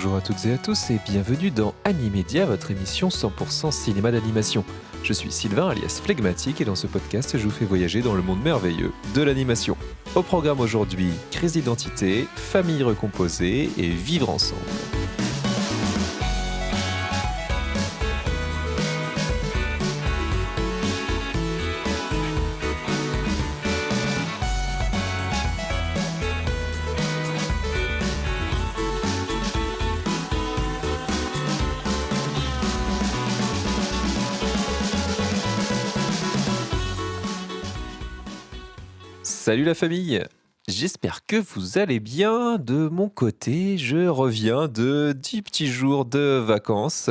Bonjour à toutes et à tous et bienvenue dans Animédia, votre émission 100% cinéma d'animation. Je suis Sylvain alias Phlegmatique et dans ce podcast je vous fais voyager dans le monde merveilleux de l'animation. Au programme aujourd'hui, crise d'identité, famille recomposée et vivre ensemble. Salut la famille, j'espère que vous allez bien. De mon côté, je reviens de 10 petits jours de vacances.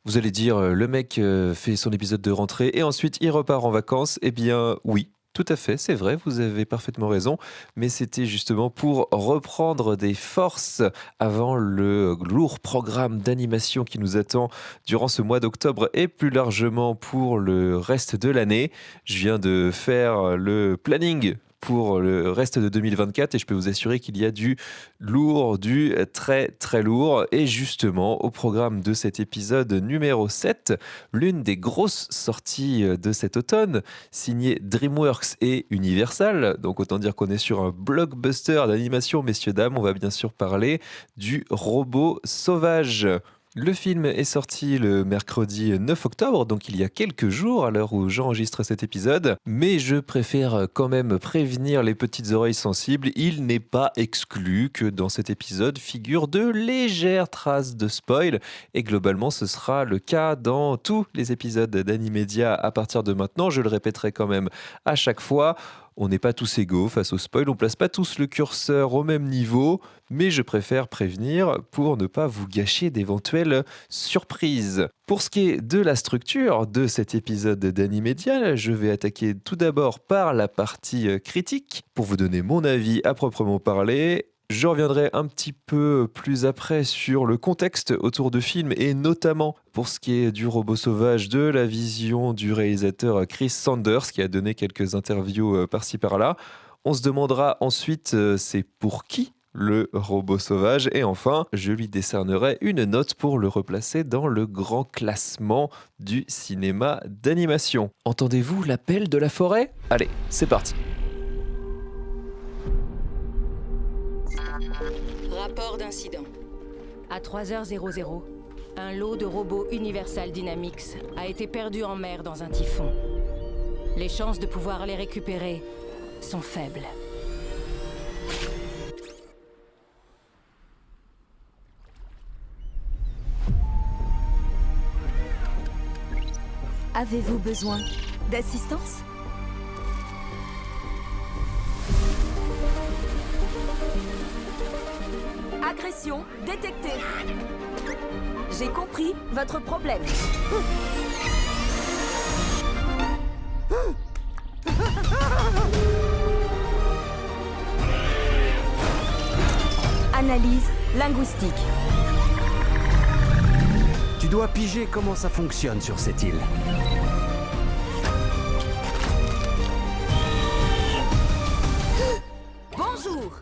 Vous allez dire, le mec fait son épisode de rentrée et ensuite il repart en vacances. Eh bien oui, tout à fait, c'est vrai, vous avez parfaitement raison. Mais c'était justement pour reprendre des forces avant le lourd programme d'animation qui nous attend durant ce mois d'octobre et plus largement pour le reste de l'année. Je viens de faire le planning pour le reste de 2024 et je peux vous assurer qu'il y a du lourd, du très très lourd. Et justement, au programme de cet épisode numéro 7, l'une des grosses sorties de cet automne, signée DreamWorks et Universal. Donc autant dire qu'on est sur un blockbuster d'animation, messieurs, dames. On va bien sûr parler du Robot Sauvage. Le film est sorti le mercredi 9 octobre, donc il y a quelques jours à l'heure où j'enregistre cet épisode, mais je préfère quand même prévenir les petites oreilles sensibles, il n'est pas exclu que dans cet épisode figurent de légères traces de spoil, et globalement ce sera le cas dans tous les épisodes d'Animédia à partir de maintenant, je le répéterai quand même à chaque fois. On n'est pas tous égaux face au spoil, on place pas tous le curseur au même niveau, mais je préfère prévenir pour ne pas vous gâcher d'éventuelles surprises. Pour ce qui est de la structure de cet épisode d'Animédia, je vais attaquer tout d'abord par la partie critique pour vous donner mon avis à proprement parler. Je reviendrai un petit peu plus après sur le contexte autour du film et notamment pour ce qui est du Robot Sauvage, de la vision du réalisateur Chris Sanders qui a donné quelques interviews par-ci par-là. On se demandera ensuite c'est pour qui le Robot Sauvage et enfin je lui décernerai une note pour le replacer dans le grand classement du cinéma d'animation. Entendez-vous l'appel de la forêt ? Allez, c'est parti. Rapport d'incident. À 3h00, un lot de robots Universal Dynamics a été perdu en mer dans un typhon. Les chances de pouvoir les récupérer sont faibles. Avez-vous besoin d'assistance ? Agression détectée. J'ai compris votre problème. Analyse linguistique. Tu dois piger comment ça fonctionne sur cette île. Bonjour.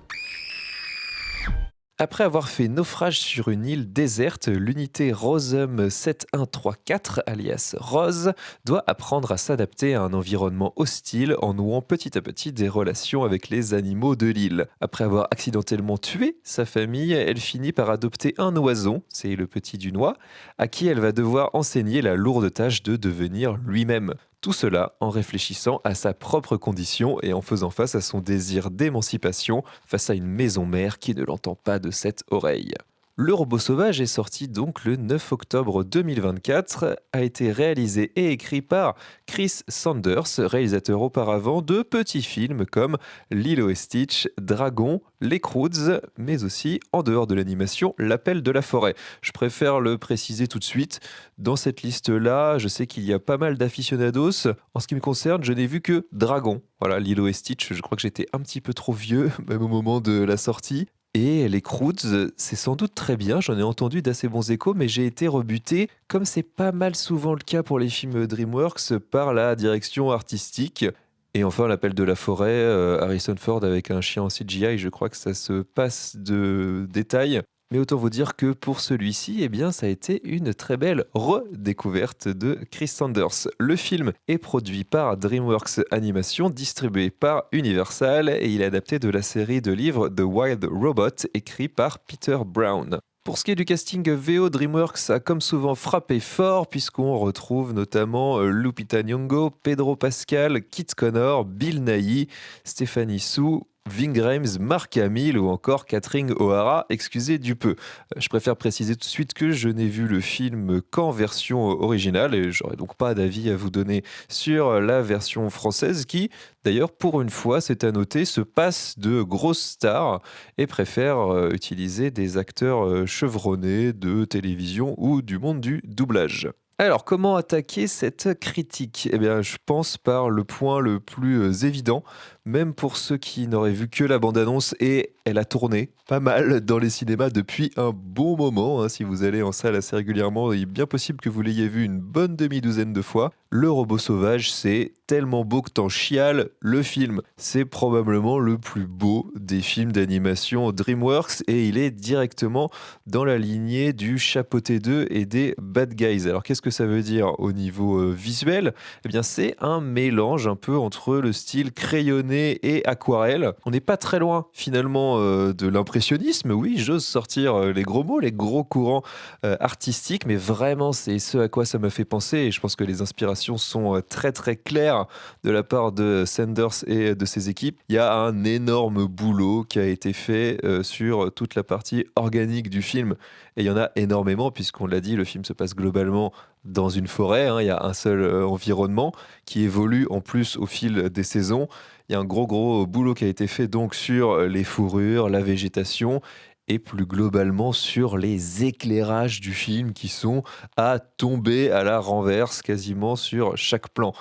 Après avoir fait naufrage sur une île déserte, l'unité Rosum 7134, alias Rose, doit apprendre à s'adapter à un environnement hostile en nouant petit à petit des relations avec les animaux de l'île. Après avoir accidentellement tué sa famille, elle finit par adopter un oison, c'est le petit du noix, à qui elle va devoir enseigner la lourde tâche de devenir lui-même. Tout cela en réfléchissant à sa propre condition et en faisant face à son désir d'émancipation face à une maison mère qui ne l'entend pas de cette oreille. Le Robot Sauvage est sorti donc le 9 octobre 2024, a été réalisé et écrit par Chris Sanders, réalisateur auparavant de petits films comme Lilo et Stitch, Dragon, Les Croods, mais aussi, en dehors de l'animation, L'Appel de la Forêt. Je préfère le préciser tout de suite, dans cette liste-là, je sais qu'il y a pas mal d'aficionados. En ce qui me concerne, je n'ai vu que Dragon. Voilà, Lilo et Stitch, je crois que j'étais un petit peu trop vieux, même au moment de la sortie. Et les Croods, c'est sans doute très bien, j'en ai entendu d'assez bons échos, mais j'ai été rebuté, comme c'est pas mal souvent le cas pour les films DreamWorks, par la direction artistique. Et enfin, L'Appel de la Forêt, Harrison Ford avec un chien en CGI, je crois que ça se passe de détails. Mais autant vous dire que pour celui-ci, eh bien, ça a été une très belle redécouverte de Chris Sanders. Le film est produit par DreamWorks Animation, distribué par Universal, et il est adapté de la série de livres The Wild Robot, écrit par Peter Brown. Pour ce qui est du casting VO, DreamWorks a comme souvent frappé fort, puisqu'on retrouve notamment Lupita Nyong'o, Pedro Pascal, Kit Connor, Bill Nighy, Stephanie Su, Ving Rhames, Mark Hamill ou encore Catherine O'Hara, excusez du peu. Je préfère préciser tout de suite que je n'ai vu le film qu'en version originale et j'aurais donc pas d'avis à vous donner sur la version française qui, d'ailleurs, pour une fois, c'est à noter, se passe de grosses stars et préfère utiliser des acteurs chevronnés de télévision ou du monde du doublage. Alors, comment attaquer cette critique? Eh bien, je pense par le point le plus évident, même pour ceux qui n'auraient vu que la bande-annonce, et elle a tourné pas mal dans les cinémas depuis un bon moment, hein. Si vous allez en salle assez régulièrement, il est bien possible que vous l'ayez vu une bonne demi-douzaine de fois. Le robot sauvage, c'est tellement beau que t'en chiales. Le film, c'est probablement le plus beau des films d'animation DreamWorks et il est directement dans la lignée du Chapeauté 2 et des Bad Guys. Alors qu'est-ce que ça veut dire au niveau visuel? Eh bien c'est un mélange un peu entre le style crayonné et aquarelle. On n'est pas très loin finalement de l'impressionnisme, oui, j'ose sortir les gros mots, les gros courants artistiques, mais vraiment c'est ce à quoi ça m'a fait penser et je pense que les inspirations sont très très claires de la part de Sanders et de ses équipes. Il y a un énorme boulot qui a été fait sur toute la partie organique du film. Et il y en a énormément, puisqu'on l'a dit, le film se passe globalement dans une forêt, hein. Il y a un seul environnement qui évolue en plus au fil des saisons. Il y a un gros boulot qui a été fait donc sur les fourrures, la végétation et plus globalement sur les éclairages du film qui sont à tomber à la renverse quasiment sur chaque plan.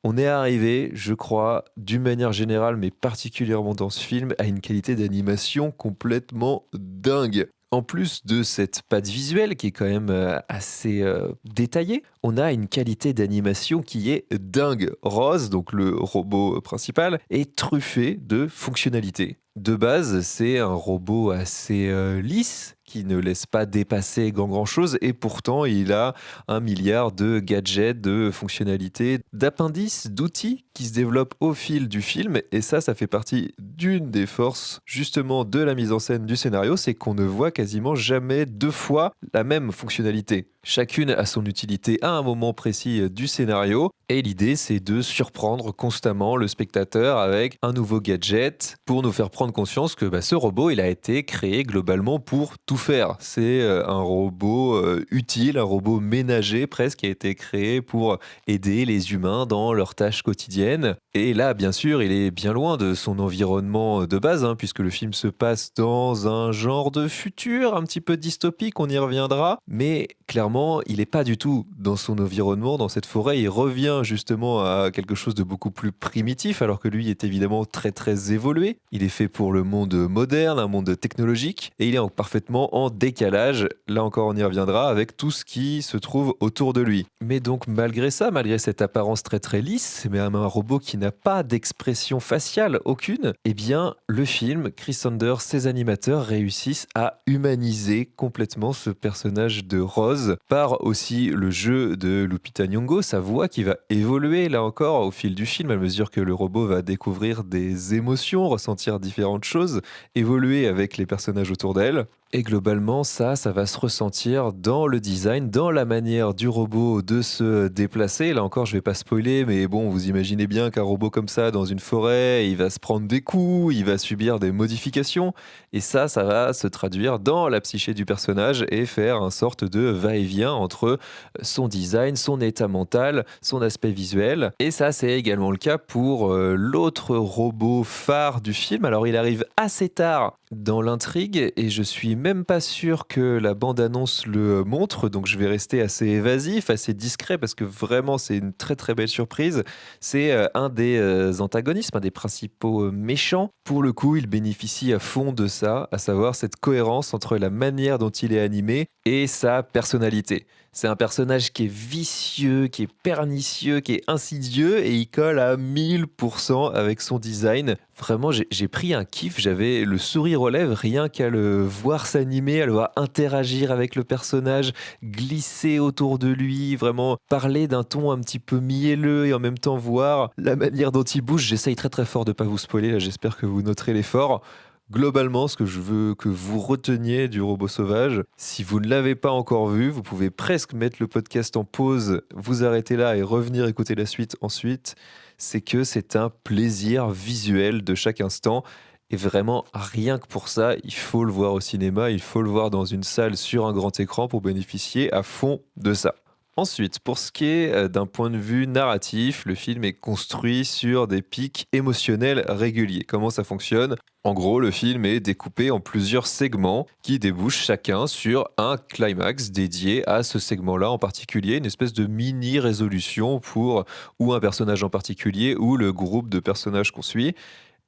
On est arrivé, je crois, d'une manière générale, mais particulièrement dans ce film, à une qualité d'animation complètement dingue. En plus de cette patte visuelle qui est quand même assez détaillée, on a une qualité d'animation qui est dingue. Rose, donc le robot principal, est truffé de fonctionnalités. De base, c'est un robot assez lisse qui ne laisse pas dépasser grand chose et pourtant il a 1 milliard de gadgets, de fonctionnalités, d'appendices, d'outils qui se développent au fil du film et ça fait partie d'une des forces justement de la mise en scène du scénario, c'est qu'on ne voit quasiment jamais deux fois la même fonctionnalité. Chacune a son utilité à un moment précis du scénario et l'idée c'est de surprendre constamment le spectateur avec un nouveau gadget pour nous faire prendre conscience que ce robot il a été créé globalement pour tout faire. C'est un robot utile, un robot ménager presque qui a été créé pour aider les humains dans leurs tâches quotidiennes. Et là bien sûr il est bien loin de son environnement de base hein, puisque le film se passe dans un genre de futur un petit peu dystopique, on y reviendra, mais clairement il n'est pas du tout dans son environnement, dans cette forêt, il revient justement à quelque chose de beaucoup plus primitif alors que lui est évidemment très évolué. Il est fait pour le monde moderne, un monde technologique et il est parfaitement en décalage, là encore on y reviendra, avec tout ce qui se trouve autour de lui. Mais donc malgré ça, malgré cette apparence très lisse, mais un robot qui n'a pas d'expression faciale aucune, eh bien le film, Chris Sanders, ses animateurs réussissent à humaniser complètement ce personnage de Rose par aussi le jeu de Lupita Nyong'o, sa voix qui va évoluer là encore au fil du film à mesure que le robot va découvrir des émotions, ressentir différentes choses, évoluer avec les personnages autour d'elle. Et globalement, ça va se ressentir dans le design, dans la manière du robot de se déplacer. Là encore, je vais pas spoiler, mais bon, vous imaginez bien qu'un robot comme ça, dans une forêt, il va se prendre des coups, il va subir des modifications. Et ça va se traduire dans la psyché du personnage et faire une sorte de va-et-vient entre son design, son état mental, son aspect visuel. Et ça, c'est également le cas pour l'autre robot phare du film. Alors, il arrive assez tard dans l'intrigue et je suis même pas sûr que la bande-annonce le montre, donc je vais rester assez évasif, assez discret parce que vraiment c'est une très belle surprise. C'est un des antagonistes, un des principaux méchants. Pour le coup, il bénéficie à fond de ça, à savoir cette cohérence entre la manière dont il est animé et sa personnalité. C'est un personnage qui est vicieux, qui est pernicieux, qui est insidieux et il colle à 1000% avec son design. Vraiment, j'ai pris un kiff, j'avais le sourire aux lèvres rien qu'à le voir s'animer, à le voir interagir avec le personnage, glisser autour de lui, vraiment parler d'un ton un petit peu mielleux et en même temps voir la manière dont il bouge. J'essaye très très fort de pas vous spoiler, là j'espère que vous noterez l'effort. Globalement, ce que je veux que vous reteniez du Robot Sauvage, si vous ne l'avez pas encore vu, vous pouvez presque mettre le podcast en pause, vous arrêter là et revenir écouter la suite ensuite. C'est que c'est un plaisir visuel de chaque instant. Et vraiment, rien que pour ça, il faut le voir au cinéma, il faut le voir dans une salle sur un grand écran pour bénéficier à fond de ça. Ensuite, pour ce qui est d'un point de vue narratif, le film est construit sur des pics émotionnels réguliers. Comment ça fonctionne ? En gros, le film est découpé en plusieurs segments qui débouchent chacun sur un climax dédié à ce segment-là en particulier, une espèce de mini-résolution pour ou un personnage en particulier ou le groupe de personnages qu'on suit.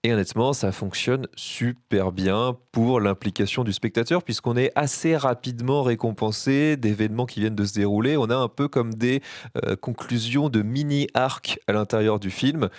Et honnêtement, ça fonctionne super bien pour l'implication du spectateur, puisqu'on est assez rapidement récompensé d'événements qui viennent de se dérouler. On a un peu comme des conclusions de mini-arcs à l'intérieur du film,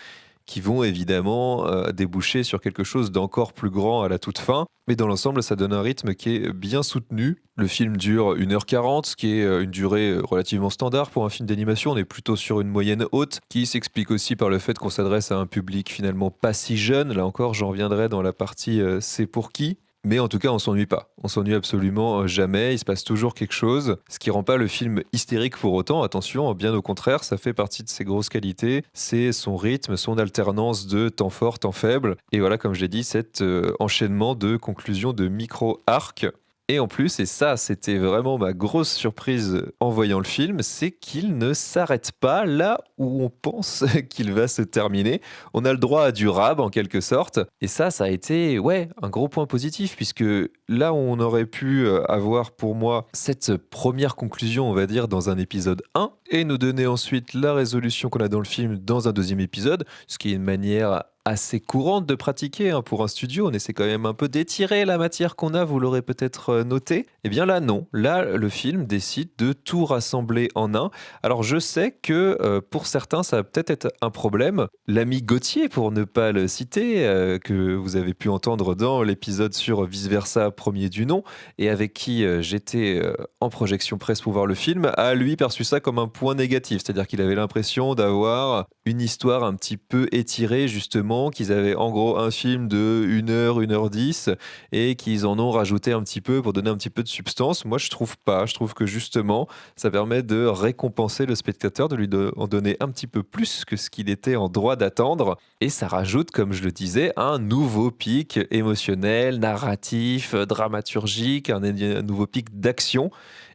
qui vont évidemment déboucher sur quelque chose d'encore plus grand à la toute fin. Mais dans l'ensemble, ça donne un rythme qui est bien soutenu. Le film dure 1h40, ce qui est une durée relativement standard pour un film d'animation. On est plutôt sur une moyenne haute, qui s'explique aussi par le fait qu'on s'adresse à un public finalement pas si jeune. Là encore, j'en reviendrai dans la partie c'est pour qui. Mais en tout cas, on s'ennuie pas. On s'ennuie absolument jamais. Il se passe toujours quelque chose. Ce qui rend pas le film hystérique pour autant. Attention, bien au contraire, ça fait partie de ses grosses qualités. C'est son rythme, son alternance de temps fort, temps faible. Et voilà, comme je l'ai dit, cet enchaînement de conclusions de micro-arcs. Et en plus, et ça c'était vraiment ma grosse surprise en voyant le film, c'est qu'il ne s'arrête pas là où on pense qu'il va se terminer. On a le droit à du rab en quelque sorte. Et ça a été un gros point positif, puisque là où on aurait pu avoir pour moi cette première conclusion, on va dire, dans un épisode 1, et nous donner ensuite la résolution qu'on a dans le film dans un deuxième épisode, ce qui est une manière assez courante de pratiquer pour un studio. On essaie quand même un peu d'étirer la matière qu'on a, vous l'aurez peut-être noté. Eh bien là, non. Là, le film décide de tout rassembler en un. Alors je sais que pour certains, ça va peut-être être un problème. L'ami Gauthier, pour ne pas le citer, que vous avez pu entendre dans l'épisode sur Vice Versa, premier du nom, et avec qui j'étais en projection presse pour voir le film, a lui perçu ça comme un point négatif. C'est-à-dire qu'il avait l'impression d'avoir une histoire un petit peu étirée, justement, qu'ils avaient en gros un film de 1h, 1h10 et qu'ils en ont rajouté un petit peu pour donner un petit peu de substance. Moi, je trouve pas. Je trouve que justement, ça permet de récompenser le spectateur, de lui en donner un petit peu plus que ce qu'il était en droit d'attendre. Et ça rajoute, comme je le disais, un nouveau pic émotionnel, narratif, dramaturgique, un nouveau pic d'action.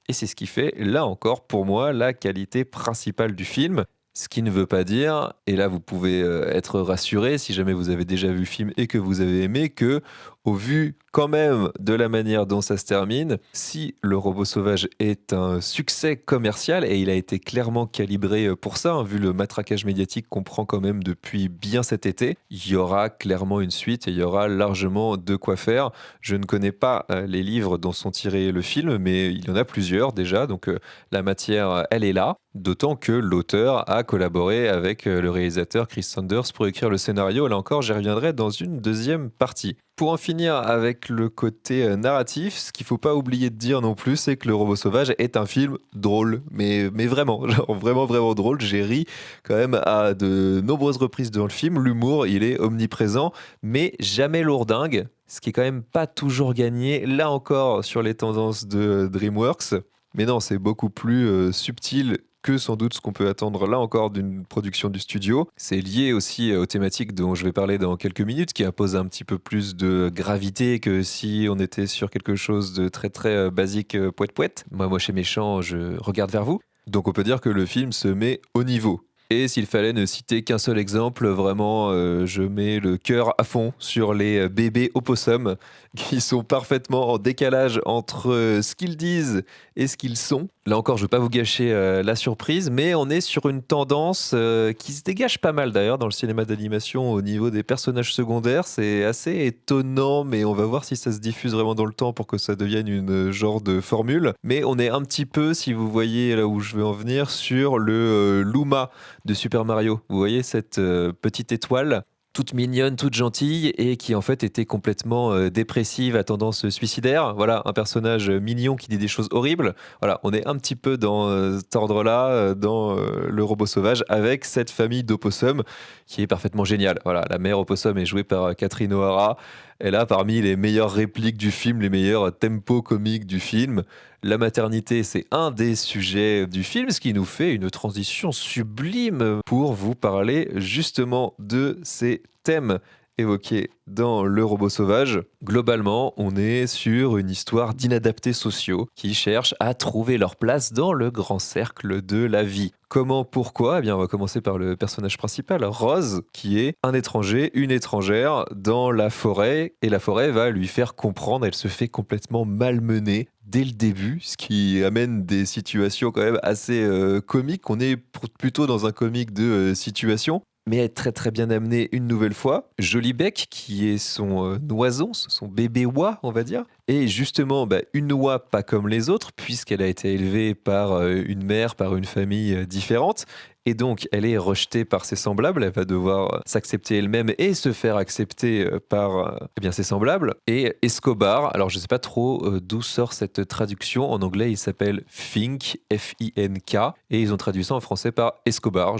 Et c'est ce qui fait, là encore, pour moi, la qualité principale du film. Ce qui ne veut pas dire, et là vous pouvez être rassuré si jamais vous avez déjà vu le film et que vous avez aimé, que au vu quand même de la manière dont ça se termine, si Le Robot Sauvage est un succès commercial, et il a été clairement calibré pour ça, vu le matraquage médiatique qu'on prend quand même depuis bien cet été, il y aura clairement une suite et il y aura largement de quoi faire. Je ne connais pas les livres dont sont tirés le film, mais il y en a plusieurs déjà, donc la matière, elle est là. D'autant que l'auteur a collaboré avec le réalisateur Chris Sanders pour écrire le scénario. Là encore, j'y reviendrai dans une deuxième partie. Pour en finir avec le côté narratif, ce qu'il ne faut pas oublier de dire non plus, c'est que Le Robot Sauvage est un film drôle. Mais vraiment, genre vraiment drôle. J'ai ri quand même à de nombreuses reprises dans le film. L'humour, il est omniprésent, mais jamais lourdingue. Ce qui est quand même pas toujours gagné, là encore, sur les tendances de DreamWorks. Mais non, c'est beaucoup plus subtil que sans doute ce qu'on peut attendre là encore d'une production du studio. C'est lié aussi aux thématiques dont je vais parler dans quelques minutes, qui imposent un petit peu plus de gravité que si on était sur quelque chose de très très basique poète-poète. Moi chez Méchant, je regarde vers vous. Donc on peut dire que le film se met au niveau. Et s'il fallait ne citer qu'un seul exemple, vraiment, je mets le cœur à fond sur les bébés opossums qui sont parfaitement en décalage entre ce qu'ils disent et ce qu'ils sont. Là encore, je ne veux pas vous gâcher la surprise, mais on est sur une tendance qui se dégage pas mal d'ailleurs dans le cinéma d'animation au niveau des personnages secondaires. C'est assez étonnant, mais on va voir si ça se diffuse vraiment dans le temps pour que ça devienne une genre de formule. Mais on est un petit peu, si vous voyez là où je veux en venir, sur le Luma de Super Mario. Vous voyez cette petite étoile toute mignonne, toute gentille et qui en fait était complètement dépressive, à tendance suicidaire. Voilà, un personnage mignon qui dit des choses horribles. Voilà, on est un petit peu dans cet ordre-là, dans le robot sauvage, avec cette famille d'opossums qui est parfaitement géniale. Voilà, la mère opossum est jouée par Catherine O'Hara. Elle a parmi les meilleures répliques du film, les meilleurs tempos comiques du film. La maternité, c'est un des sujets du film, ce qui nous fait une transition sublime pour vous parler justement de ces thèmes évoqués dans Le Robot Sauvage. Globalement, on est sur une histoire d'inadaptés sociaux qui cherchent à trouver leur place dans le grand cercle de la vie. Comment, pourquoi? Eh bien, on va commencer par le personnage principal, Rose, qui est un étranger, une étrangère dans la forêt, et la forêt va lui faire comprendre, elle se fait complètement malmener dès le début, ce qui amène des situations quand même assez comiques. On est plutôt dans un comique de situation, mais est très très bien amené une nouvelle fois. Jolibec, qui est son noison, son bébé oie, on va dire. Et justement, une oie pas comme les autres, puisqu'elle a été élevée par une mère, par une famille différente. Et donc, elle est rejetée par ses semblables. Elle va devoir s'accepter elle-même et se faire accepter par ses semblables. Et Escobar, alors je ne sais pas trop d'où sort cette traduction. En anglais, il s'appelle Fink, F-I-N-K. Et ils ont traduit ça en français par Escobar.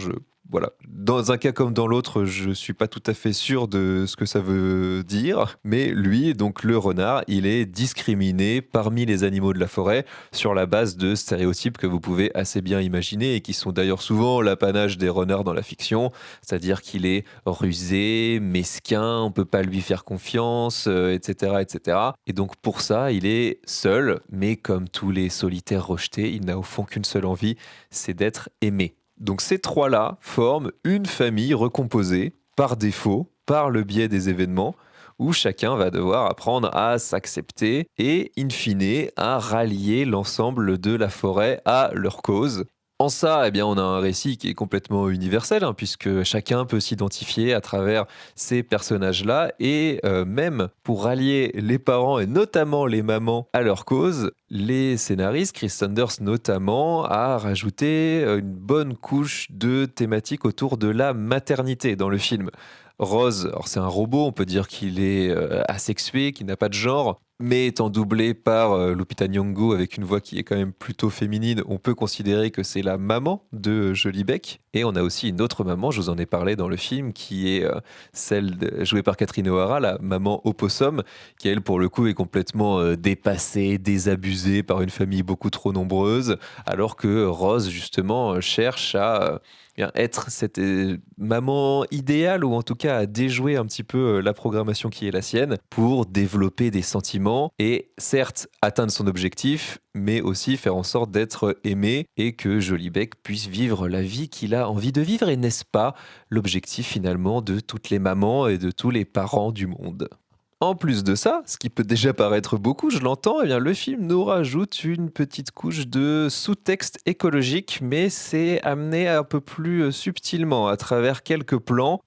Voilà. Dans un cas comme dans l'autre, je suis pas tout à fait sûr de ce que ça veut dire, mais lui, donc le renard, il est discriminé parmi les animaux de la forêt sur la base de stéréotypes que vous pouvez assez bien imaginer et qui sont d'ailleurs souvent l'apanage des renards dans la fiction, c'est-à-dire qu'il est rusé, mesquin, on peut pas lui faire confiance, etc., etc. Et donc pour ça, il est seul, mais comme tous les solitaires rejetés, il n'a au fond qu'une seule envie, c'est d'être aimé. Donc ces trois-là forment une famille recomposée par défaut, par le biais des événements, où chacun va devoir apprendre à s'accepter et, in fine, à rallier l'ensemble de la forêt à leur cause. En ça, on a un récit qui est complètement universel, puisque chacun peut s'identifier à travers ces personnages-là, et même pour rallier les parents, et notamment les mamans, à leur cause, les scénaristes, Chris Sanders notamment, a rajouté une bonne couche de thématiques autour de la maternité dans le film. Rose, alors c'est un robot, on peut dire qu'il est asexué, qu'il n'a pas de genre, mais étant doublé par Lupita Nyong'o avec une voix qui est quand même plutôt féminine, on peut considérer que c'est la maman de Jolibec. Et on a aussi une autre maman, je vous en ai parlé dans le film, qui est jouée par Catherine O'Hara, la maman opossum, qui elle pour le coup est complètement dépassée, désabusée par une famille beaucoup trop nombreuse, alors que Rose justement cherche à être cette maman idéale, ou en tout cas à déjouer un petit peu la programmation qui est la sienne pour développer des sentiments et certes atteindre son objectif, mais aussi faire en sorte d'être aimé et que Jolibec puisse vivre la vie qu'il a envie de vivre. Et n'est-ce pas l'objectif finalement de toutes les mamans et de tous les parents du monde? En plus de ça, ce qui peut déjà paraître beaucoup, je l'entends, le film nous rajoute une petite couche de sous-texte écologique, mais c'est amené un peu plus subtilement à travers quelques plans.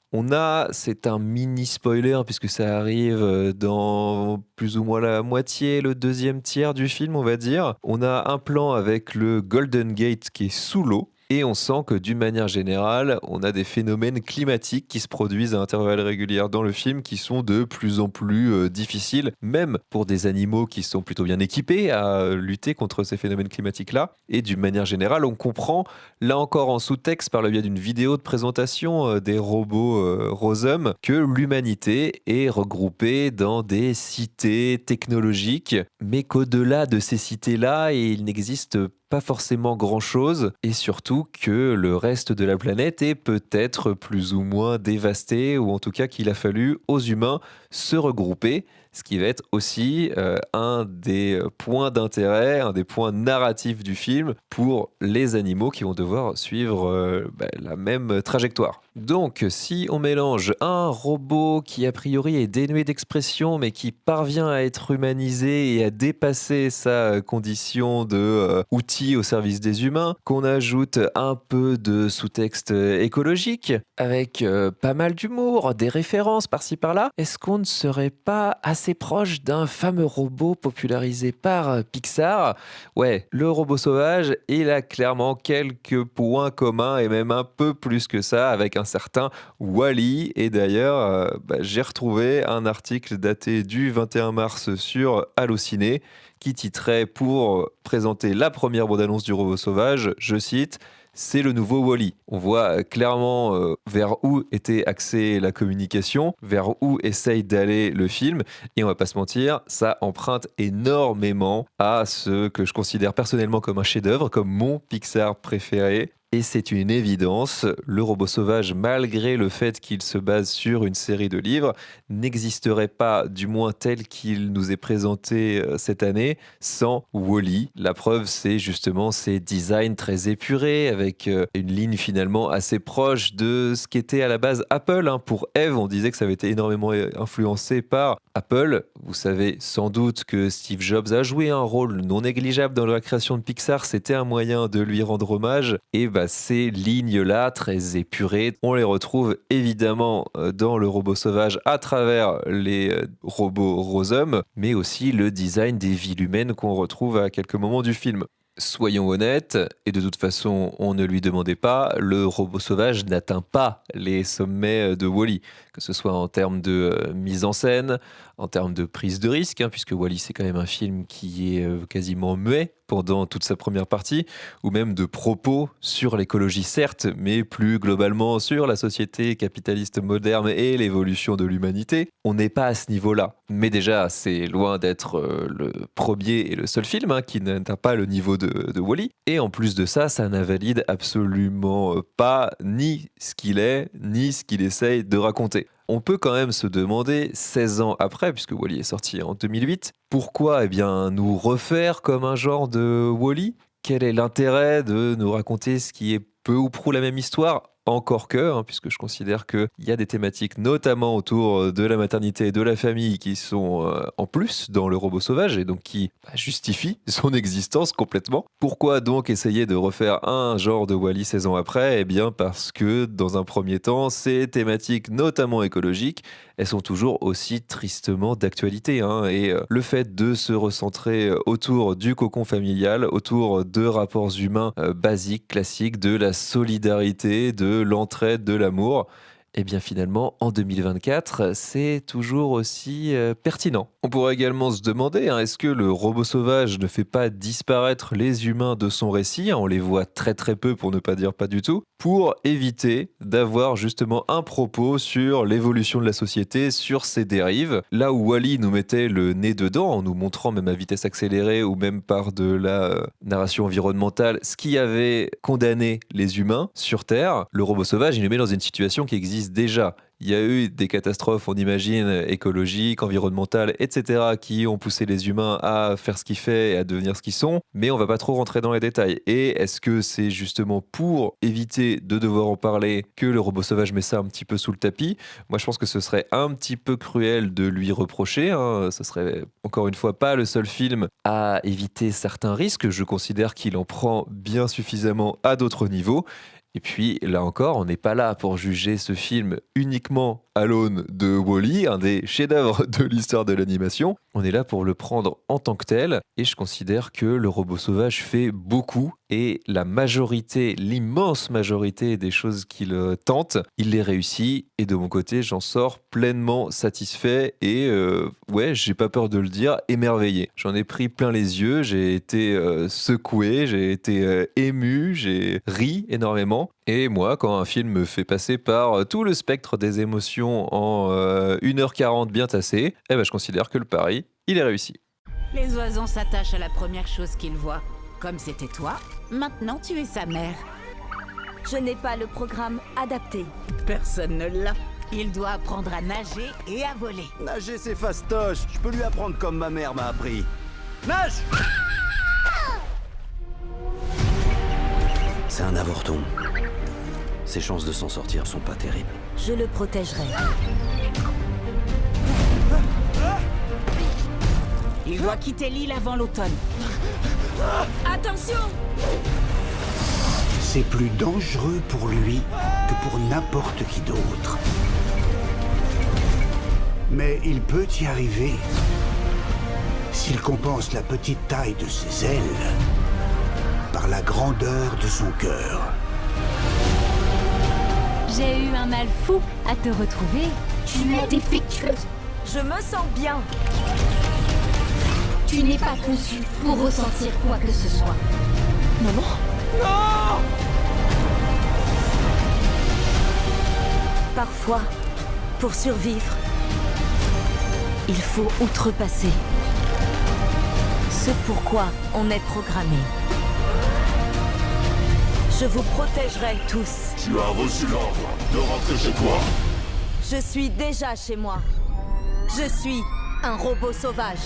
C'est un mini spoiler puisque ça arrive dans plus ou moins la moitié, le deuxième tiers du film, on va dire. On a un plan avec le Golden Gate qui est sous l'eau. Et on sent que d'une manière générale, on a des phénomènes climatiques qui se produisent à intervalles réguliers dans le film qui sont de plus en plus difficiles, même pour des animaux qui sont plutôt bien équipés à lutter contre ces phénomènes climatiques-là. Et d'une manière générale, on comprend, là encore en sous-texte par le biais d'une vidéo de présentation des robots Rosum, que l'humanité est regroupée dans des cités technologiques, mais qu'au-delà de ces cités-là, il n'existe pas forcément grand-chose, et surtout que le reste de la planète est peut-être plus ou moins dévasté, ou en tout cas qu'il a fallu aux humains se regrouper, ce qui va être aussi un des points d'intérêt, un des points narratifs du film pour les animaux qui vont devoir suivre la même trajectoire. Donc, si on mélange un robot qui a priori est dénué d'expression mais qui parvient à être humanisé et à dépasser sa condition de outil au service des humains, qu'on ajoute un peu de sous-texte écologique avec pas mal d'humour, des références par-ci par-là, est-ce qu'on ne serait pas assez proche d'un fameux robot popularisé par Pixar? Ouais, le robot sauvage, il a clairement quelques points communs et même un peu plus que ça avec un certain Wall-E. Et d'ailleurs, j'ai retrouvé un article daté du 21 mars sur Allociné qui titrait pour présenter la première bande-annonce du robot sauvage, je cite: c'est le nouveau Wall-E. On voit clairement vers où était axée la communication, vers où essaye d'aller le film, et on va pas se mentir, ça emprunte énormément à ce que je considère personnellement comme un chef-d'œuvre, comme mon Pixar préféré. Et c'est une évidence, le robot sauvage, malgré le fait qu'il se base sur une série de livres, n'existerait pas, du moins tel qu'il nous est présenté cette année, sans Wall-E. La preuve, c'est justement ces designs très épurés, avec une ligne finalement assez proche de ce qu'était à la base Apple. Pour Eve, on disait que ça avait été énormément influencé par Apple. Vous savez sans doute que Steve Jobs a joué un rôle non négligeable dans la création de Pixar, c'était un moyen de lui rendre hommage, et ces lignes-là, très épurées, on les retrouve évidemment dans le robot sauvage à travers les robots Rosum, mais aussi le design des villes humaines qu'on retrouve à quelques moments du film. Soyons honnêtes, et de toute façon on ne lui demandait pas, le robot sauvage n'atteint pas les sommets de Wall-E, que ce soit en termes de mise en scène, en termes de prise de risque, puisque Wall-E c'est quand même un film qui est quasiment muet pendant toute sa première partie, ou même de propos sur l'écologie certes, mais plus globalement sur la société capitaliste moderne et l'évolution de l'humanité. On n'est pas à ce niveau-là, mais déjà c'est loin d'être le premier et le seul film qui n'atteint pas le niveau de Wall-E, et en plus de ça, ça n'invalide absolument pas ni ce qu'il est, ni ce qu'il essaye de raconter. On peut quand même se demander, 16 ans après, puisque Wall-E est sorti en 2008, pourquoi nous refaire comme un genre de Wall-E? Quel est l'intérêt de nous raconter ce qui est peu ou prou la même histoire? Encore que, puisque je considère qu'il y a des thématiques, notamment autour de la maternité et de la famille, qui sont en plus dans le robot sauvage, et donc qui justifient son existence complètement. Pourquoi donc essayer de refaire un genre de Wall-E 16 ans après? Eh bien parce que, dans un premier temps, ces thématiques, notamment écologiques, elles sont toujours aussi tristement d'actualité. Et le fait de se recentrer autour du cocon familial, autour de rapports humains basiques, classiques, de la solidarité, de l'entraide, de l'amour, et bien finalement, en 2024, c'est toujours aussi pertinent. On pourrait également se demander, est-ce que le robot sauvage ne fait pas disparaître les humains de son récit? On les voit très très peu, pour ne pas dire pas du tout, pour éviter d'avoir justement un propos sur l'évolution de la société, sur ses dérives. Là où Wall-E nous mettait le nez dedans, en nous montrant même à vitesse accélérée ou même par de la narration environnementale, ce qui avait condamné les humains sur Terre, le robot sauvage, il nous met dans une situation qui existe déjà. Il y a eu des catastrophes, on imagine, écologiques, environnementales, etc., qui ont poussé les humains à faire ce qu'ils font et à devenir ce qu'ils sont, mais on va pas trop rentrer dans les détails. Et est-ce que c'est justement pour éviter de devoir en parler que le robot sauvage met ça un petit peu sous le tapis? Moi, je pense que ce serait un petit peu cruel de lui reprocher. Ce serait, encore une fois, pas le seul film à éviter certains risques. Je considère qu'il en prend bien suffisamment à d'autres niveaux. Et puis, là encore, on n'est pas là pour juger ce film uniquement à l'aune de Wall-E, un des chefs-d'œuvre de l'histoire de l'animation. On est là pour le prendre en tant que tel, et je considère que le robot sauvage fait beaucoup, et la majorité, l'immense majorité des choses qu'il tente, il les réussit, et de mon côté, j'en sors pleinement satisfait, et j'ai pas peur de le dire, émerveillé. J'en ai pris plein les yeux, j'ai été secoué, j'ai été ému, j'ai ri énormément. Et moi, quand un film me fait passer par tout le spectre des émotions en 1h40 bien tassé, je considère que le pari, il est réussi. Les oiseaux s'attachent à la première chose qu'ils voient. Comme c'était toi, maintenant tu es sa mère. Je n'ai pas le programme adapté. Personne ne l'a. Il doit apprendre à nager et à voler. Nager, c'est fastoche. Je peux lui apprendre comme ma mère m'a appris. Nage! C'est un avorton. Ses chances de s'en sortir sont pas terribles. Je le protégerai. Il doit quitter l'île avant l'automne. Attention! C'est plus dangereux pour lui que pour n'importe qui d'autre. Mais il peut y arriver s'il compense la petite taille de ses ailes par la grandeur de son cœur. J'ai eu un mal fou à te retrouver. Tu es défectueuse. Je me sens bien. Tu n'es pas conçue pour ressentir quoi que ce soit. Parfois, pour survivre, il faut outrepasser ce pourquoi on est programmé. Je vous protégerai tous. Tu as reçu l'ordre de rentrer chez toi. Je suis déjà chez moi. Je suis un robot sauvage.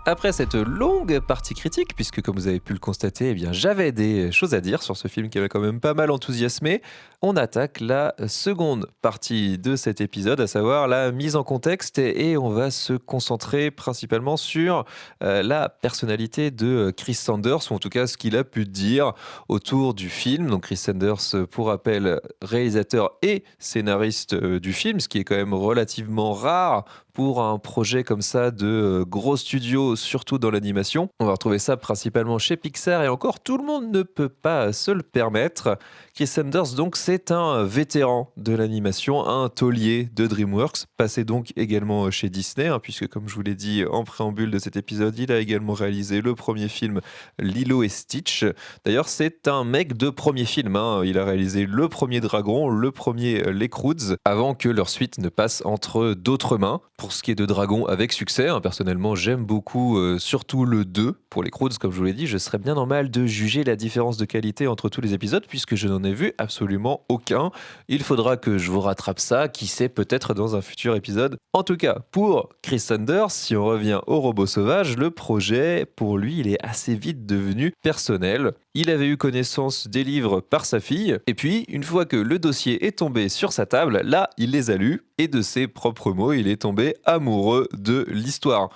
Après cette longue partie critique, puisque comme vous avez pu le constater, eh bien, j'avais des choses à dire sur ce film qui avait quand même pas mal enthousiasmé, on attaque la seconde partie de cet épisode, à savoir la mise en contexte, et on va se concentrer principalement sur la personnalité de Chris Sanders, ou en tout cas ce qu'il a pu dire autour du film. Donc Chris Sanders, pour rappel, réalisateur et scénariste du film, ce qui est quand même relativement rare pour un projet comme ça de gros studio, surtout dans l'animation. On va retrouver ça principalement chez Pixar, et encore, tout le monde ne peut pas se le permettre. Chris Sanders, donc, c'est un vétéran de l'animation, un taulier de DreamWorks, passé donc également chez Disney, puisque comme je vous l'ai dit en préambule de cet épisode, il a également réalisé le premier film Lilo et Stitch. D'ailleurs, c'est un mec de premier film, il a réalisé le premier Dragon, le premier Les Croods, avant que leur suite ne passe entre d'autres mains. Pour ce qui est de Dragon, avec succès, personnellement j'aime beaucoup surtout le 2 pour les Croods, comme je vous l'ai dit. Je serais bien normal de juger la différence de qualité entre tous les épisodes, puisque je n'en ai vu absolument aucun. Il faudra que je vous rattrape ça, qui sait, peut-être dans un futur épisode. En tout cas, pour Chris Sanders, si on revient au robot sauvage, le projet, pour lui, il est assez vite devenu personnel. Il avait eu connaissance des livres par sa fille, et puis, une fois que le dossier est tombé sur sa table, là, il les a lus, et de ses propres mots, il est tombé amoureux de l'histoire.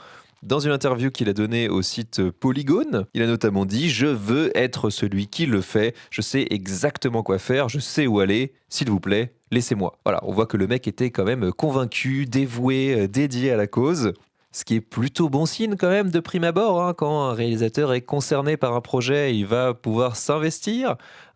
Dans une interview qu'il a donnée au site Polygone, il a notamment dit « Je veux être celui qui le fait, je sais exactement quoi faire, je sais où aller, s'il vous plaît, laissez-moi ». Voilà, on voit que le mec était quand même convaincu, dévoué, dédié à la cause. Ce qui est plutôt bon signe quand même de prime abord, quand un réalisateur est concerné par un projet, il va pouvoir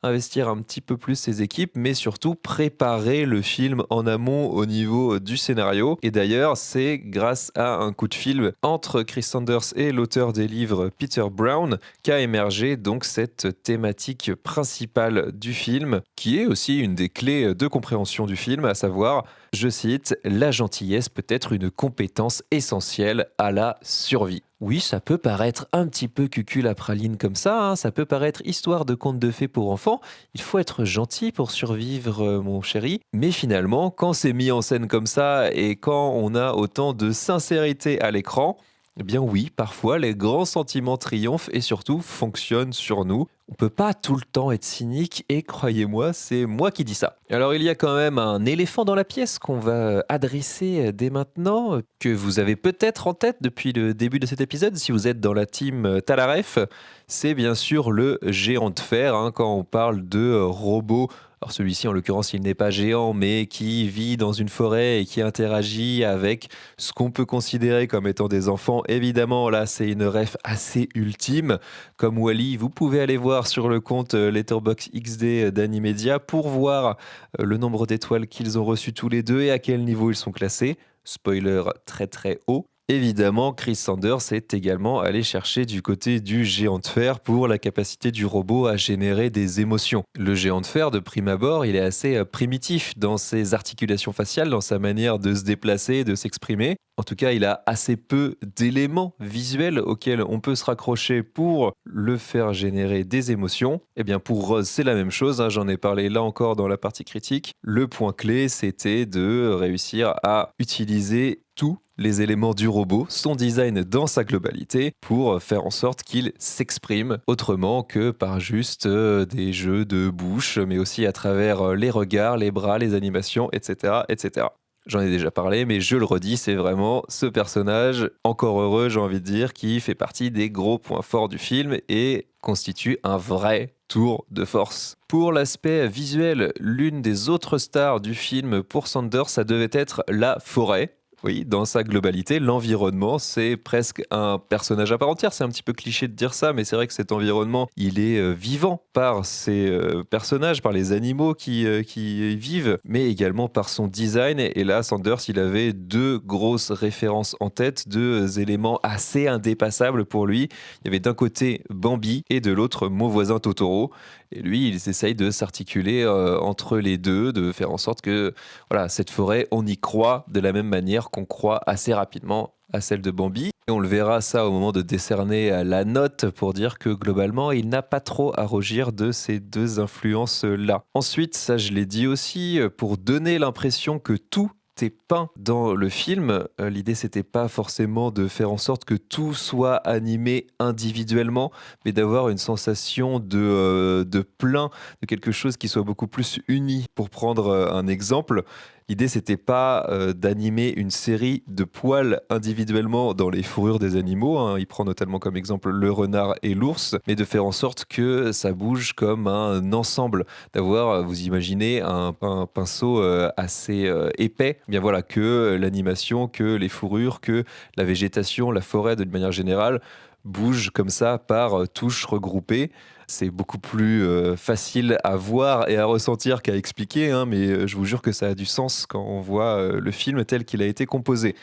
investir un petit peu plus ses équipes, mais surtout préparer le film en amont au niveau du scénario. Et d'ailleurs, c'est grâce à un coup de fil entre Chris Sanders et l'auteur des livres Peter Brown qu'a émergé donc cette thématique principale du film, qui est aussi une des clés de compréhension du film, à savoir, je cite, « La gentillesse peut être une compétence essentielle à la survie ». Oui, ça peut paraître un petit peu cucul à praline comme ça, ça peut paraître histoire de conte de fées pour enfants. Il faut être gentil pour survivre, mon chéri. Mais finalement, quand c'est mis en scène comme ça et quand on a autant de sincérité à l'écran, eh bien oui, parfois les grands sentiments triomphent et surtout fonctionnent sur nous. On peut pas tout le temps être cynique et croyez-moi, c'est moi qui dis ça. Alors il y a quand même un éléphant dans la pièce qu'on va adresser dès maintenant, que vous avez peut-être en tête depuis le début de cet épisode, si vous êtes dans la team Talaref. C'est bien sûr le géant de fer, quand on parle de robots. Alors celui-ci, en l'occurrence, il n'est pas géant, mais qui vit dans une forêt et qui interagit avec ce qu'on peut considérer comme étant des enfants. Évidemment, là, c'est une ref assez ultime. Comme Wall-E, vous pouvez aller voir sur le compte Letterboxd XD d'Animedia pour voir le nombre d'étoiles qu'ils ont reçues tous les deux et à quel niveau ils sont classés. Spoiler très très haut. Évidemment, Chris Sanders est également allé chercher du côté du géant de fer pour la capacité du robot à générer des émotions. Le géant de fer, de prime abord, il est assez primitif dans ses articulations faciales, dans sa manière de se déplacer, de s'exprimer. En tout cas, il a assez peu d'éléments visuels auxquels on peut se raccrocher pour le faire générer des émotions. Eh bien, pour Rose, c'est la même chose, hein, j'en ai parlé là encore dans la partie critique. Le point clé, c'était de réussir à utiliser tous les éléments du robot, son design dans sa globalité, pour faire en sorte qu'il s'exprime autrement que par juste des jeux de bouche, mais aussi à travers les regards, les bras, les animations, etc., etc. J'en ai déjà parlé, mais je le redis, c'est vraiment ce personnage, encore heureux, j'ai envie de dire, qui fait partie des gros points forts du film et constitue un vrai tour de force. Pour l'aspect visuel, l'une des autres stars du film pour Sanders, ça devait être la forêt. Oui, dans sa globalité, l'environnement, c'est presque un personnage à part entière. C'est un petit peu cliché de dire ça, mais c'est vrai que cet environnement, il est vivant par ses personnages, par les animaux qui y vivent, mais également par son design. Et là, Sanders, il avait deux grosses références en tête, deux éléments assez indépassables pour lui. Il y avait d'un côté Bambi et de l'autre Mon voisin Totoro. Et lui, il essaye de s'articuler entre les deux, de faire en sorte que voilà, cette forêt, on y croit de la même manière qu'on croit assez rapidement à celle de Bambi. Et on le verra ça au moment de décerner la note pour dire que globalement, il n'a pas trop à rougir de ces deux influences-là. Ensuite, ça je l'ai dit aussi, pour donner l'impression que tout est peint dans le film. L'idée, c'était pas forcément de faire en sorte que tout soit animé individuellement, mais d'avoir une sensation de plein, de quelque chose qui soit beaucoup plus uni. Pour prendre un exemple, l'idée, c'était pas d'animer une série de poils individuellement dans les fourrures des animaux, hein. Il prend notamment comme exemple le renard et l'ours, mais de faire en sorte que ça bouge comme un ensemble. D'avoir, vous imaginez, un pinceau assez épais. Bien voilà, que l'animation, que les fourrures, que la végétation, la forêt de manière générale bougent comme ça par touches regroupées. C'est beaucoup plus facile à voir et à ressentir qu'à expliquer, hein, mais je vous jure que ça a du sens quand on voit le film tel qu'il a été composé.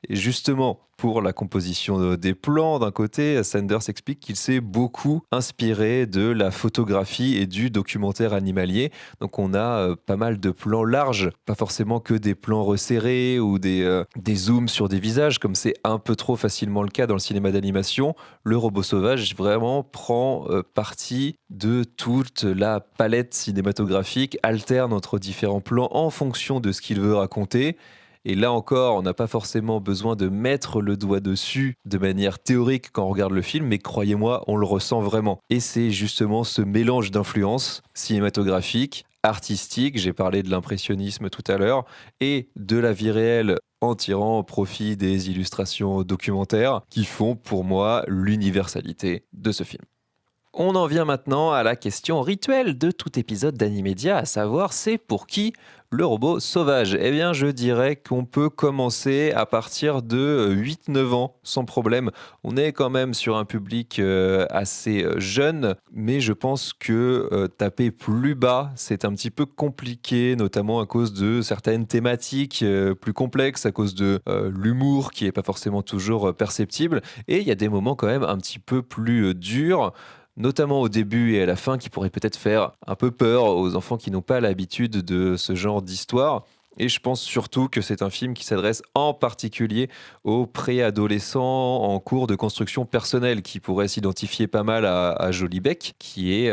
Et justement, pour la composition des plans, d'un côté, Sanders explique qu'il s'est beaucoup inspiré de la photographie et du documentaire animalier. Donc on a pas mal de plans larges, pas forcément que des plans resserrés ou des zooms sur des visages, comme c'est un peu trop facilement le cas dans le cinéma d'animation. Le robot sauvage vraiment prend parti de toute la palette cinématographique, alterne entre différents plans en fonction de ce qu'il veut raconter. Et là encore, on n'a pas forcément besoin de mettre le doigt dessus de manière théorique quand on regarde le film, mais croyez-moi, on le ressent vraiment. Et c'est justement ce mélange d'influences cinématographiques, artistiques, j'ai parlé de l'impressionnisme tout à l'heure, et de la vie réelle en tirant profit des illustrations documentaires qui font pour moi l'universalité de ce film. On en vient maintenant à la question rituelle de tout épisode d'Animédia, à savoir c'est pour qui le robot sauvage? Eh bien, je dirais qu'on peut commencer à partir de 8-9 ans, sans problème. On est quand même sur un public assez jeune, mais je pense que taper plus bas, c'est un petit peu compliqué, notamment à cause de certaines thématiques plus complexes, à cause de l'humour qui n'est pas forcément toujours perceptible. Et il y a des moments quand même un petit peu plus durs, notamment au début et à la fin, qui pourraient peut-être faire un peu peur aux enfants qui n'ont pas l'habitude de ce genre d'histoire. Et je pense surtout que c'est un film qui s'adresse en particulier aux préadolescents en cours de construction personnelle, qui pourraient s'identifier pas mal à Jolie Beck, qui est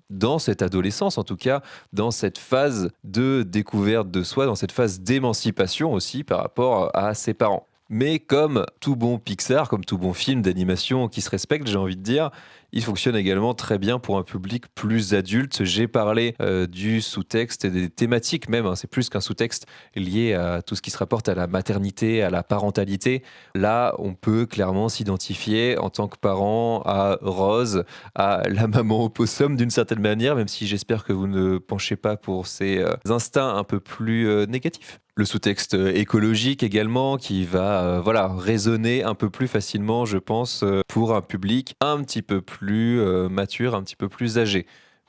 dans cette adolescence, en tout cas, dans cette phase de découverte de soi, dans cette phase d'émancipation aussi par rapport à ses parents. Mais comme tout bon Pixar, comme tout bon film d'animation qui se respecte, j'ai envie de dire, il fonctionne également très bien pour un public plus adulte. J'ai parlé du sous-texte et des thématiques même, hein, c'est plus qu'un sous-texte lié à tout ce qui se rapporte à la maternité, à la parentalité. Là, on peut clairement s'identifier en tant que parent à Rose, à la maman opossum d'une certaine manière, même si j'espère que vous ne penchez pas pour ces instincts un peu plus négatifs. Le sous-texte écologique également qui va résonner un peu plus facilement, je pense, pour un public un petit peu plus mature, un petit peu plus âgé.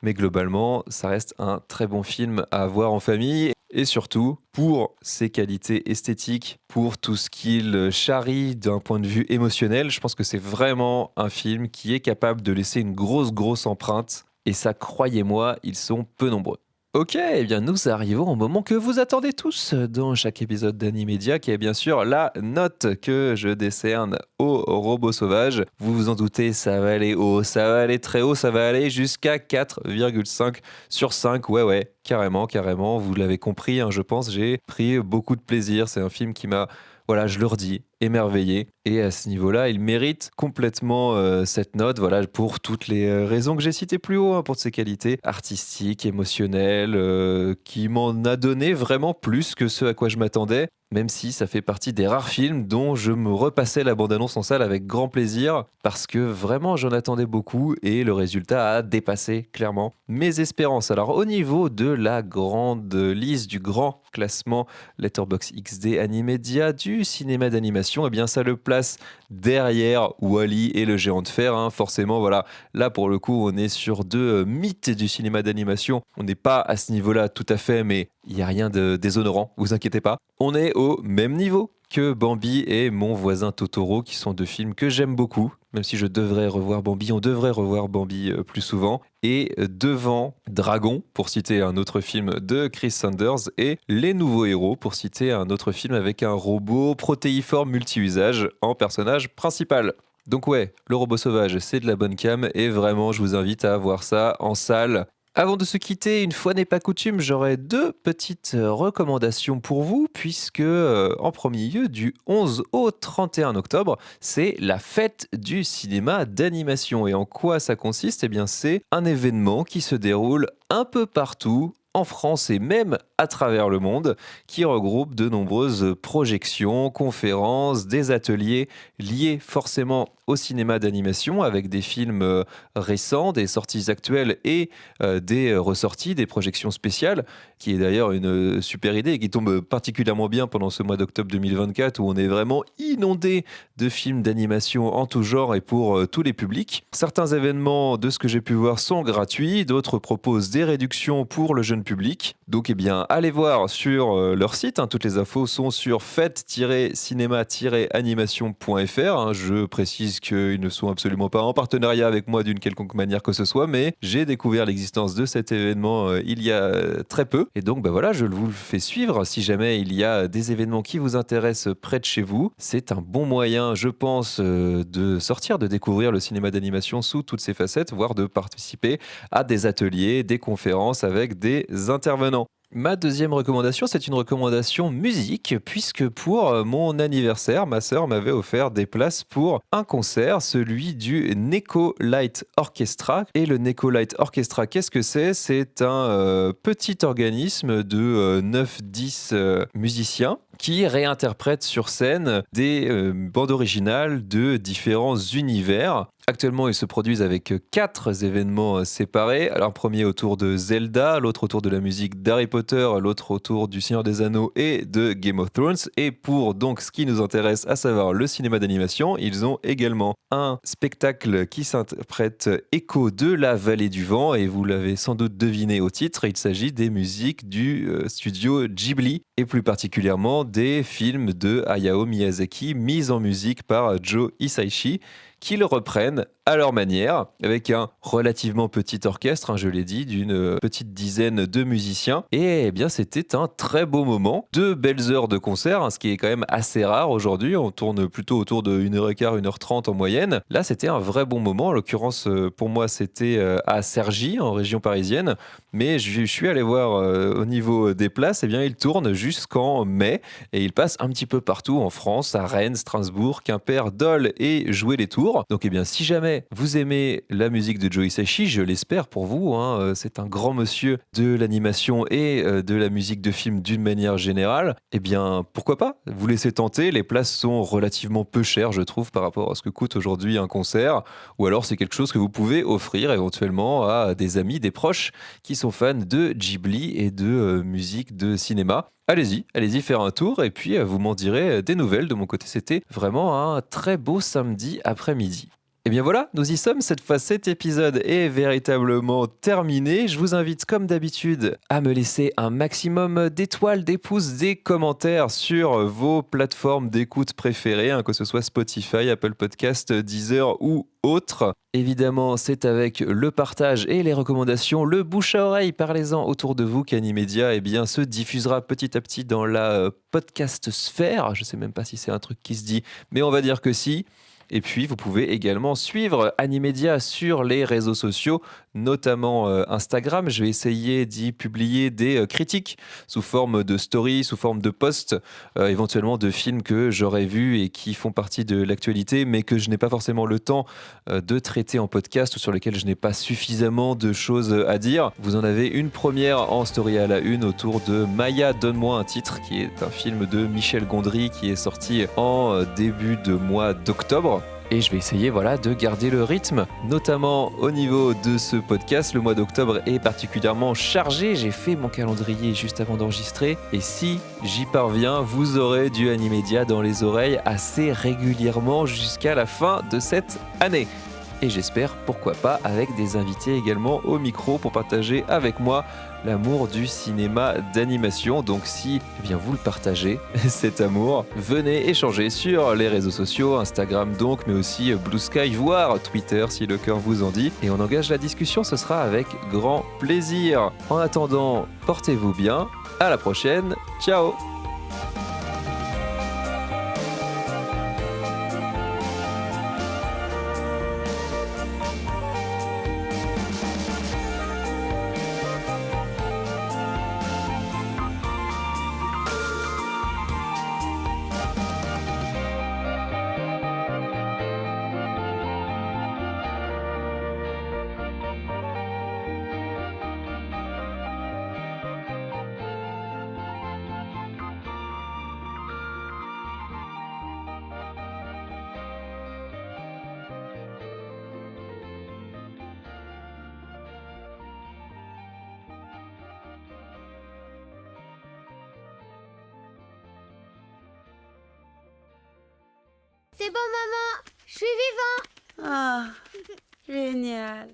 mais globalement, ça reste un très bon film à voir en famille. Et surtout, pour ses qualités esthétiques, pour tout ce qu'il charrie d'un point de vue émotionnel, je pense que c'est vraiment un film qui est capable de laisser une grosse empreinte. Et ça, croyez-moi, ils sont peu nombreux. Ok, eh bien nous arrivons au moment que vous attendez tous dans chaque épisode d'Animedia, qui est bien sûr la note que je décerne au robot sauvage. Vous vous en doutez, ça va aller haut, ça va aller très haut, ça va aller jusqu'à 4,5 sur 5. Ouais, carrément, vous l'avez compris, hein, je pense, j'ai pris beaucoup de plaisir. C'est un film qui m'a, voilà, je le redis, émerveillé. Et à ce niveau-là, il mérite complètement cette note, voilà, pour toutes les raisons que j'ai citées plus haut, hein, pour ses qualités artistiques, émotionnelles, qui m'en a donné vraiment plus que ce à quoi je m'attendais, même si ça fait partie des rares films dont je me repassais la bande-annonce en salle avec grand plaisir, parce que vraiment j'en attendais beaucoup et le résultat a dépassé clairement mes espérances. Alors au niveau de la grande liste, du grand classement Letterboxd XD Animedia du cinéma d'animation, eh bien ça le place derrière Wall-E et le géant de fer, hein. Forcément, voilà, là pour le coup on est sur deux mythes du cinéma d'animation. On n'est pas à ce niveau-là tout à fait, mais il n'y a rien de déshonorant, vous inquiétez pas. On est au même niveau que Bambi et Mon voisin Totoro, qui sont deux films que j'aime beaucoup. Même si je devrais revoir Bambi, on devrait revoir Bambi plus souvent. Et devant Dragon, pour citer un autre film de Chris Sanders, et Les Nouveaux Héros, pour citer un autre film avec un robot protéiforme multi-usage en personnage principal. Donc ouais, le robot sauvage, c'est de la bonne cam, et vraiment, je vous invite à voir ça en salle. Avant de se quitter, une fois n'est pas coutume, j'aurai deux petites recommandations pour vous, puisque en premier lieu, du 11 au 31 octobre, c'est la fête du cinéma d'animation. Et en quoi ça consiste ? Eh bien, c'est un événement qui se déroule un peu partout, en France et même à travers le monde, qui regroupe de nombreuses projections, conférences, des ateliers liés forcément au cinéma d'animation, avec des films récents, des sorties actuelles et des ressorties, des projections spéciales, qui est d'ailleurs une super idée et qui tombe particulièrement bien pendant ce mois d'octobre 2024 où on est vraiment inondé de films d'animation en tout genre et pour tous les publics. Certains événements, de ce que j'ai pu voir, sont gratuits, d'autres proposent des réductions pour le jeune public. Donc, eh bien, allez voir sur leur site, hein, toutes les infos sont sur fête-cinéma-animation.fr. Hein. Je précise qu'ils ne sont absolument pas en partenariat avec moi d'une quelconque manière que ce soit, mais j'ai découvert l'existence de cet événement il y a très peu. Et donc, bah voilà, je vous le fais suivre. Si jamais il y a des événements qui vous intéressent près de chez vous, c'est un bon moyen, je pense, de sortir, de découvrir le cinéma d'animation sous toutes ses facettes, voire de participer à des ateliers, des conférences avec des intervenants. Ma deuxième recommandation, c'est une recommandation musique, puisque pour mon anniversaire, ma sœur m'avait offert des places pour un concert, celui du Neko Light Orchestra. Et le Neko Light Orchestra, qu'est-ce que c'est ? C'est un petit organisme de 9-10 musiciens qui réinterprètent sur scène des bandes originales de différents univers. Actuellement, ils se produisent avec 4 événements séparés. Alors, un premier autour de Zelda, l'autre autour de la musique d'Harry Potter, l'autre autour du Seigneur des Anneaux et de Game of Thrones. Et pour donc ce qui nous intéresse, à savoir le cinéma d'animation, ils ont également un spectacle qui s'interprète Écho de la Vallée du Vent. Et vous l'avez sans doute deviné au titre, il s'agit des musiques du studio Ghibli et plus particulièrement des films de Hayao Miyazaki mis en musique par Joe Hisaishi, qui le reprennent à leur manière, avec un relativement petit orchestre, hein, je l'ai dit, d'une petite dizaine de musiciens. Et eh bien, c'était un très beau moment, 2 belles heures de concert, hein, ce qui est quand même assez rare aujourd'hui. On tourne plutôt autour de 1h15, 1h30 en moyenne. Là, c'était un vrai bon moment. En l'occurrence, pour moi, c'était à Cergy, en région parisienne. Mais je suis allé voir au niveau des places, eh bien, il tourne jusqu'en mai et il passe un petit peu partout en France, à Rennes, Strasbourg, Quimper, Dole et Jouer-les-Tours. Donc, eh bien, si jamais vous aimez la musique de Joe Hisaishi, je l'espère pour vous, hein, c'est un grand monsieur de l'animation et de la musique de film d'une manière générale, eh bien, pourquoi pas ? Vous laissez tenter, les places sont relativement peu chères, je trouve, par rapport à ce que coûte aujourd'hui un concert, ou alors c'est quelque chose que vous pouvez offrir éventuellement à des amis, des proches qui sont fans de Ghibli et de musique de cinéma. Allez-y faire un tour et puis vous m'en direz des nouvelles. De mon côté, c'était vraiment un très beau samedi après-midi. Et bien voilà, nous y sommes, cette fois cet épisode est véritablement terminé. Je vous invite comme d'habitude à me laisser un maximum d'étoiles, des pouces, des commentaires sur vos plateformes d'écoute préférées, que ce soit Spotify, Apple Podcast, Deezer ou autres. Évidemment, c'est avec le partage et les recommandations, le bouche à oreille, parlez-en autour de vous qu'Animedia se diffusera petit à petit dans la podcast sphère. Je ne sais même pas si c'est un truc qui se dit, mais on va dire que si. Et puis, vous pouvez également suivre Animedia sur les réseaux sociaux, notamment Instagram. Je vais essayer d'y publier des critiques sous forme de stories, sous forme de posts, éventuellement de films que j'aurais vus et qui font partie de l'actualité, mais que je n'ai pas forcément le temps de traiter en podcast ou sur lesquels je n'ai pas suffisamment de choses à dire. Vous en avez une première en story à la une autour de Maya, donne-moi un titre, qui est un film de Michel Gondry qui est sorti en début de mois d'octobre. Et je vais essayer de garder le rythme, notamment au niveau de ce podcast. Le mois d'octobre est particulièrement chargé. J'ai fait mon calendrier juste avant d'enregistrer. Et si j'y parviens, vous aurez du Animedia dans les oreilles assez régulièrement jusqu'à la fin de cette année. Et j'espère, pourquoi pas, avec des invités également au micro pour partager avec moi l'amour du cinéma d'animation. Donc si vous le partagez, cet amour, venez échanger sur les réseaux sociaux, Instagram donc, mais aussi Blue Sky, voire Twitter si le cœur vous en dit. Et on engage la discussion, ce sera avec grand plaisir. En attendant, portez-vous bien, à la prochaine, ciao. C'est bon, maman, je suis vivant. Ah, génial.